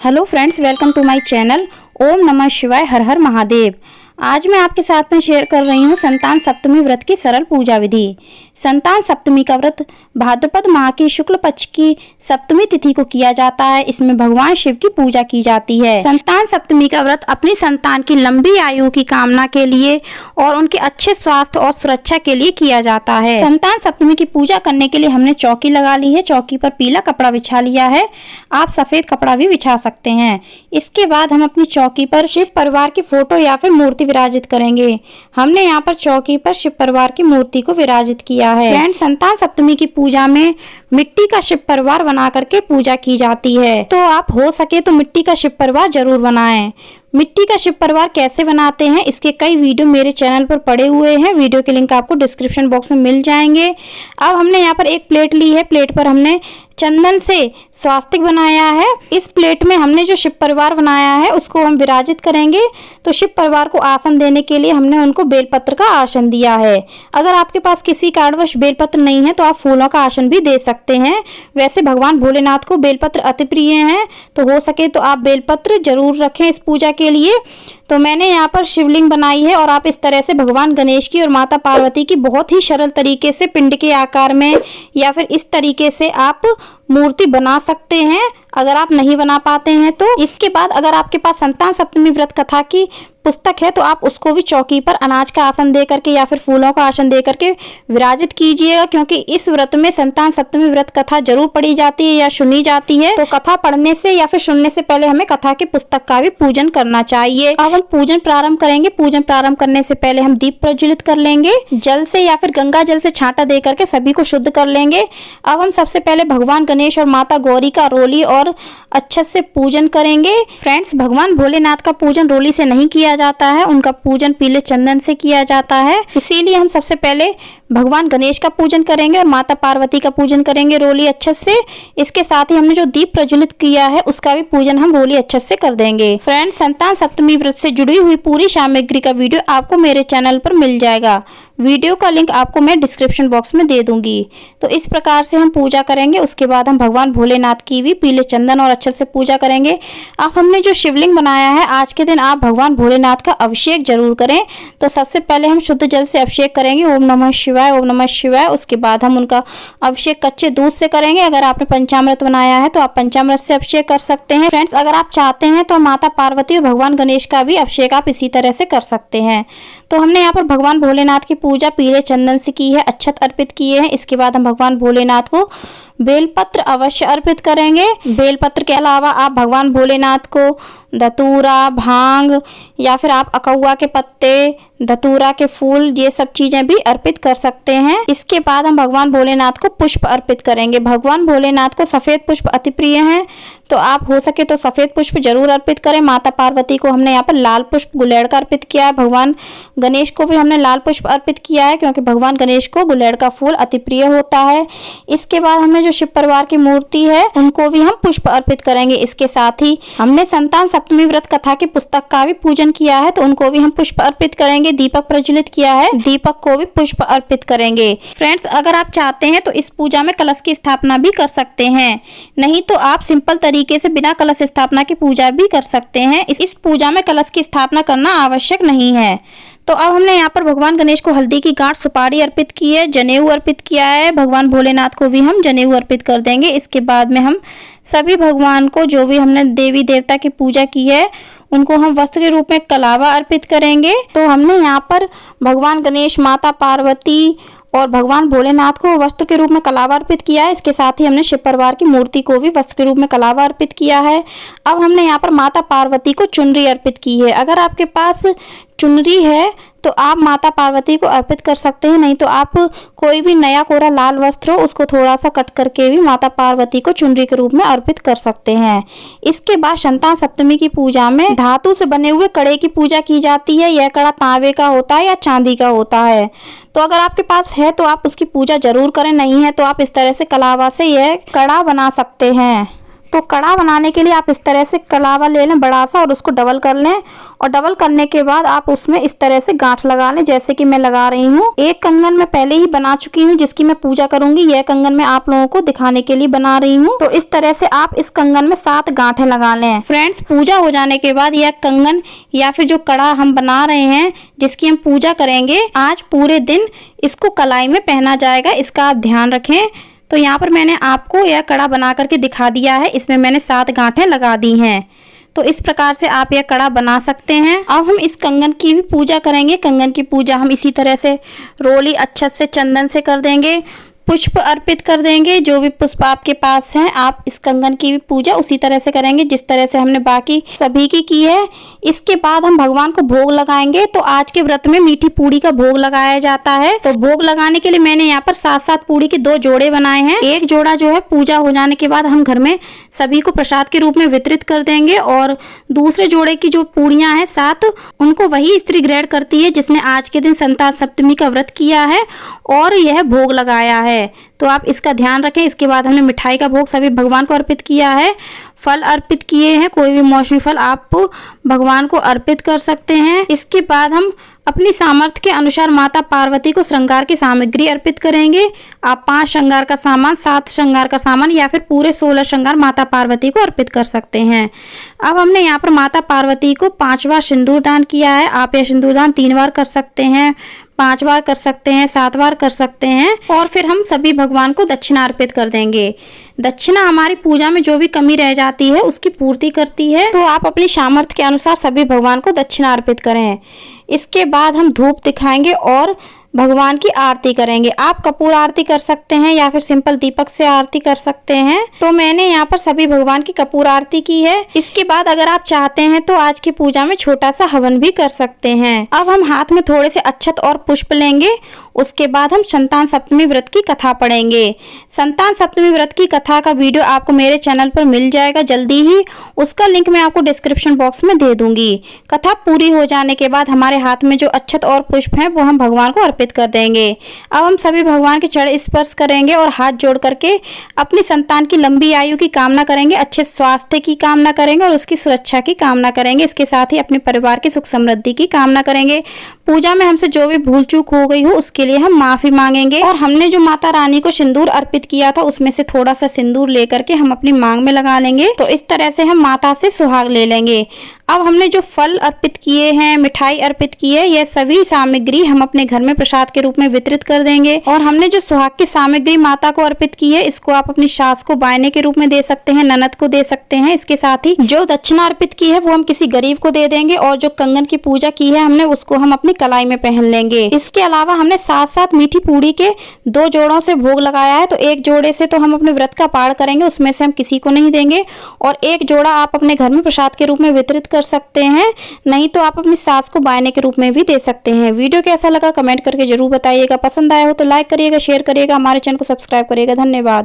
Hello friends, welcome to my channel. ओम नमः शिवाय, हर हर महादेव। आज मैं आपके साथ में शेयर कर रही हूँ संतान सप्तमी व्रत की सरल पूजा विधि। संतान सप्तमी का व्रत भाद्रपद माह की शुक्ल पक्ष की सप्तमी तिथि को किया जाता है। इसमें भगवान शिव की पूजा की जाती है। संतान सप्तमी का व्रत अपनी संतान की लंबी आयु की कामना के लिए और उनके अच्छे स्वास्थ्य और सुरक्षा के लिए किया जाता है। संतान सप्तमी की पूजा करने के लिए हमने चौकी लगा ली है। चौकी पर पीला कपड़ा बिछा लिया है। आप सफेद कपड़ा भी बिछा सकते हैं। इसके बाद हम अपनी चौकी पर शिव परिवार की फोटो या फिर मूर्ति विराजित करेंगे। हमने यहाँ पर चौकी पर शिव परिवार की मूर्ति को विराजित किया है। फ्रेंड, संतान सप्तमी की पूजा में मिट्टी का शिव परिवार बना करके पूजा की जाती है, तो आप हो सके तो मिट्टी का शिव परिवार जरूर बनाएं। मिट्टी का शिव परिवार कैसे बनाते हैं, इसके कई वीडियो मेरे चैनल पर पड़े हुए हैं। वीडियो के लिंक आपको डिस्क्रिप्शन बॉक्स में मिल जाएंगे। अब हमने यहाँ पर एक प्लेट ली है। प्लेट पर हमने चंदन से स्वास्तिक बनाया है। इस प्लेट में हमने जो शिव परिवार बनाया है उसको हम विराजित करेंगे। तो शिव परिवार को आसन देने के लिए हमने उनको बेलपत्र का आसन दिया है। अगर आपके पास किसी कारणवश बेलपत्र नहीं है तो आप फूलों का आसन भी दे सकते हैं। वैसे भगवान भोलेनाथ को बेलपत्र अति प्रिय हैं, तो हो सके तो आप बेलपत्र जरूर रखें इस पूजा के लिए। तो मैंने यहाँ पर शिवलिंग बनाई है और आप इस तरह से भगवान गणेश की और माता पार्वती की बहुत ही सरल तरीके से पिंड के आकार में या फिर इस तरीके से आप मूर्ति बना सकते हैं। अगर आप नहीं बना पाते हैं तो इसके बाद अगर आपके पास संतान सप्तमी व्रत कथा की पुस्तक है तो आप उसको भी चौकी पर अनाज का आसन दे करके या फिर फूलों का आसन दे करके विराजित कीजिएगा, क्योंकि इस व्रत में संतान सप्तमी व्रत कथा जरूर पढ़ी जाती है या सुनी जाती है। तो कथा पढ़ने से या फिर सुनने से पहले हमें कथा की पुस्तक का भी पूजन करना चाहिए। अब हम पूजन प्रारंभ करेंगे। पूजन प्रारंभ करने से पहले हम दीप प्रज्वलित कर लेंगे। जल से या फिर गंगा जल से छांटा दे करके सभी को शुद्ध कर लेंगे। अब हम सबसे पहले भगवान गणेश और माता गौरी का रोली और अच्छे से पूजन करेंगे। फ्रेंड्स, भगवान भोलेनाथ का पूजन रोली से नहीं किया जाता है, उनका पूजन पीले चंदन से किया जाता है। इसीलिए हम सबसे पहले भगवान गणेश का पूजन करेंगे और माता पार्वती का पूजन करेंगे रोली अच्छे से। इसके साथ ही हमने जो दीप प्रज्वलित किया है उसका भी पूजन हम रोली अच्छे से कर देंगे। फ्रेंड्स, संतान सप्तमी व्रत से जुड़ी हुई पूरी सामग्री का वीडियो आपको मेरे चैनल पर मिल जाएगा। वीडियो का लिंक आपको मैं डिस्क्रिप्शन बॉक्स में दे दूंगी। तो इस प्रकार से हम पूजा करेंगे। उसके बाद हम भगवान भोलेनाथ की भी पीले चंदन और अच्छे से पूजा करेंगे। अब हमने जो शिवलिंग बनाया है, आज के दिन आप भगवान भोलेनाथ का अभिषेक जरूर करें। तो सबसे पहले हम शुद्ध जल से अभिषेक करेंगे। ओम नमः शिवाय, ओम नमः शिवाय। उसके बाद हम उनका अभिषेक कच्चे दूध से करेंगे। अगर आपने पंचामृत बनाया है तो आप पंचामृत से अभिषेक कर सकते हैं। फ्रेंड्स, अगर आप चाहते हैं तो माता पार्वती और भगवान गणेश का भी अभिषेक आप इसी तरह से कर सकते हैं। तो हमने यहाँ पर भगवान भोलेनाथ की पूजा पीले चंदन से की है, अक्षत अर्पित किए हैं। इसके बाद हम भगवान भोलेनाथ को बेलपत्र अवश्य अर्पित करेंगे। बेलपत्र के अलावा आप भगवान भोलेनाथ को धतूरा, भांग या फिर आप अकौआ के पत्ते, धतूरा के फूल, ये सब चीजें भी अर्पित कर सकते हैं। इसके बाद हम भगवान भोलेनाथ को पुष्प अर्पित करेंगे। भगवान भोलेनाथ को सफेद पुष्प अति प्रिय हैं, तो आप हो सके तो सफेद पुष्प जरूर अर्पित करें। माता पार्वती को हमने यहाँ पर लाल पुष्प गुलेड़ का अर्पित किया है। भगवान गणेश को भी हमने लाल पुष्प अर्पित किया है, क्योंकि भगवान गणेश को गुलेड़ का फूल अति प्रिय होता है। इसके बाद हमने जो शिव परिवार की मूर्ति है उनको भी हम पुष्प अर्पित करेंगे। इसके साथ ही हमने संतान सप्तमी व्रत कथा की पुस्तक का भी पूजन किया है, तो उनको भी हम पुष्प अर्पित करेंगे। दीपक प्रज्वलित किया है, दीपक को भी पुष्प अर्पित करेंगे। फ्रेंड्स, अगर आप चाहते हैं तो इस पूजा में कलश की स्थापना भी कर सकते हैं, नहीं तो आप सिंपल तरीके से बिना कलश स्थापना की पूजा भी कर सकते हैं। इस पूजा में कलश की स्थापना करना आवश्यक नहीं है। तो अब हमने यहाँ पर भगवान गणेश को हल्दी की गांठ, सुपारी अर्पित की है, जनेऊ अर्पित किया है। भगवान भोलेनाथ को भी हम जनेऊ अर्पित कर देंगे। इसके बाद में हम सभी भगवान को, जो भी हमने देवी देवता की पूजा की है, उनको हम वस्त्र के रूप में कलावा अर्पित करेंगे। तो हमने यहाँ पर भगवान गणेश, माता पार्वती और भगवान भोलेनाथ को वस्त्र के रूप में कलावा अर्पित किया है। इसके साथ ही हमने शिव परिवार की मूर्ति को भी वस्त्र के रूप में कलावा अर्पित किया है। अब हमने यहाँ पर माता पार्वती को चुनरी अर्पित की है। अगर आपके पास चुनरी है तो आप माता पार्वती को अर्पित कर सकते हैं, नहीं तो आप कोई भी नया कोरा लाल वस्त्र हो उसको थोड़ा सा कट करके भी माता पार्वती को चुनरी के रूप में अर्पित कर सकते हैं। इसके बाद संतान सप्तमी की पूजा में धातु से बने हुए कड़े की पूजा की जाती है। यह कड़ा तांबे का होता है या चांदी का होता है। तो अगर आपके पास है तो आप उसकी पूजा जरूर करें, नहीं है तो आप इस तरह से कलावा से यह कड़ा बना सकते हैं। तो कड़ा बनाने के लिए आप इस तरह से कलावा ले लें बड़ा सा और उसको डबल कर लें, और डबल करने के बाद आप उसमें इस तरह से गांठ लगा लें जैसे कि मैं लगा रही हूँ। एक कंगन मैं पहले ही बना चुकी हूँ जिसकी मैं पूजा करूंगी। यह कंगन मैं आप लोगों को दिखाने के लिए बना रही हूँ। तो इस तरह से आप इस कंगन में 7 गांठें लगा लें। फ्रेंड्स, पूजा हो जाने के बाद यह कंगन या फिर जो कड़ा हम बना रहे हैं जिसकी हम पूजा करेंगे, आज पूरे दिन इसको कलाई में पहना जाएगा। इसका आप ध्यान रखें। तो यहाँ पर मैंने आपको यह कड़ा बना करके दिखा दिया है। इसमें मैंने 7 गांठें लगा दी हैं। तो इस प्रकार से आप यह कड़ा बना सकते हैं। अब हम इस कंगन की भी पूजा करेंगे। कंगन की पूजा हम इसी तरह से रोली अक्षत से चंदन से कर देंगे, पुष्प अर्पित कर देंगे। जो भी पुष्प आपके पास हैं आप इस कंगन की भी पूजा उसी तरह से करेंगे जिस तरह से हमने बाकी सभी की है। इसके बाद हम भगवान को भोग लगाएंगे। तो आज के व्रत में मीठी पूड़ी का भोग लगाया जाता है। तो भोग लगाने के लिए मैंने यहाँ पर 7-7 पूड़ी के 2 जोड़े बनाए हैं। एक जोड़ा जो है पूजा हो जाने के बाद हम घर में सभी को प्रसाद के रूप में वितरित कर देंगे, और दूसरे जोड़े की जो पूड़ियां हैं 7 उनको वही स्त्री ग्रहण करती है जिसने आज के दिन संतान सप्तमी का व्रत किया है और यह भोग लगाया है। तो आप इसका ध्यान रखें। इसके बाद हमने मिठाई का भोग सभी भगवान को अर्पित किया है। फल अर्पित किए हैं, कोई भी मौसमी फल आप भगवान को अर्पित कर सकते हैं। इसके बाद हम अपनी सामर्थ्य के अनुसार माता पार्वती को श्रृंगार की सामग्री अर्पित करेंगे। आप 5 श्रृंगार का सामान, 7 श्रृंगार का सामान या फिर पूरे 16 श्रृंगार माता पार्वती को अर्पित कर सकते हैं। अब हमने यहाँ पर माता पार्वती को 5 बार सिंदूर दान किया है। आप यह सिंदूर दान 3 बार कर सकते हैं, 5 बार कर सकते हैं, 7 बार कर सकते हैं। और फिर हम सभी भगवान को दक्षिणा अर्पित कर देंगे। दक्षिणा हमारी पूजा में जो भी कमी रह जाती है उसकी पूर्ति करती है। तो आप अपनी सामर्थ्य के अनुसार सभी भगवान को दक्षिणा अर्पित करें। इसके बाद हम धूप दिखाएंगे और भगवान की आरती करेंगे। आप कपूर आरती कर सकते हैं या फिर सिंपल दीपक से आरती कर सकते हैं। तो मैंने यहाँ पर सभी भगवान की कपूर आरती की है। इसके बाद अगर आप चाहते हैं तो आज की पूजा में छोटा सा हवन भी कर सकते हैं। अब हम हाथ में थोड़े से अक्षत और पुष्प लेंगे। उसके बाद हम संतान सप्तमी व्रत की कथा पढ़ेंगे। संतान सप्तमी व्रत की कथा का वीडियो आपको मेरे चैनल पर मिल जाएगा जल्दी ही। उसका लिंक मैं आपको डिस्क्रिप्शन बॉक्स में दे दूंगी। कथा पूरी हो जाने के बाद हमारे हाथ में जो अक्षत और पुष्प हैं वो हम भगवान को अर्पित कर देंगे। अब हम सभी भगवान के चरण स्पर्श करेंगे और हाथ जोड़ करके अपनी संतान की लंबी आयु की कामना करेंगे, अच्छे स्वास्थ्य की कामना करेंगे और उसकी सुरक्षा की कामना करेंगे। इसके साथ ही अपने परिवार की सुख समृद्धि की कामना करेंगे। पूजा में हमसे जो भी भूल चूक हो गई हो उसके लिए हम माफी मांगेंगे। और हमने जो माता रानी को सिंदूर अर्पित किया था उसमें से थोड़ा सा सिंदूर लेकर के हम अपनी मांग में लगा लेंगे। तो इस तरह से हम माता से सुहाग ले लेंगे। अब हमने जो फल अर्पित किए हैं, मिठाई अर्पित की है, यह सभी सामग्री हम अपने घर में प्रसाद के रूप में वितरित कर देंगे। और हमने जो सुहाग की सामग्री माता को अर्पित की है इसको आप अपनी सास को बायने के रूप में दे सकते हैं, ननद को दे सकते हैं। इसके साथ ही जो दक्षिणा अर्पित की है वो हम किसी गरीब को दे देंगे, और जो कंगन की पूजा की है हमने उसको हम अपनी कलाई में पहन लेंगे। इसके अलावा हमने 7-7 मीठी पूड़ी के 2 जोड़ों से भोग लगाया है। तो एक जोड़े से तो हम अपने व्रत का पाठ करेंगे, उसमें से हम किसी को नहीं देंगे, और एक जोड़ा आप अपने घर में प्रसाद के रूप में वितरित कर सकते हैं, नहीं तो आप अपनी सास को बायने के रूप में भी दे सकते हैं। वीडियो कैसा लगा कमेंट करके जरूर बताइएगा। पसंद आया हो तो लाइक करिएगा, शेयर करिएगा, हमारे चैनल को सब्सक्राइब करिएगा। धन्यवाद।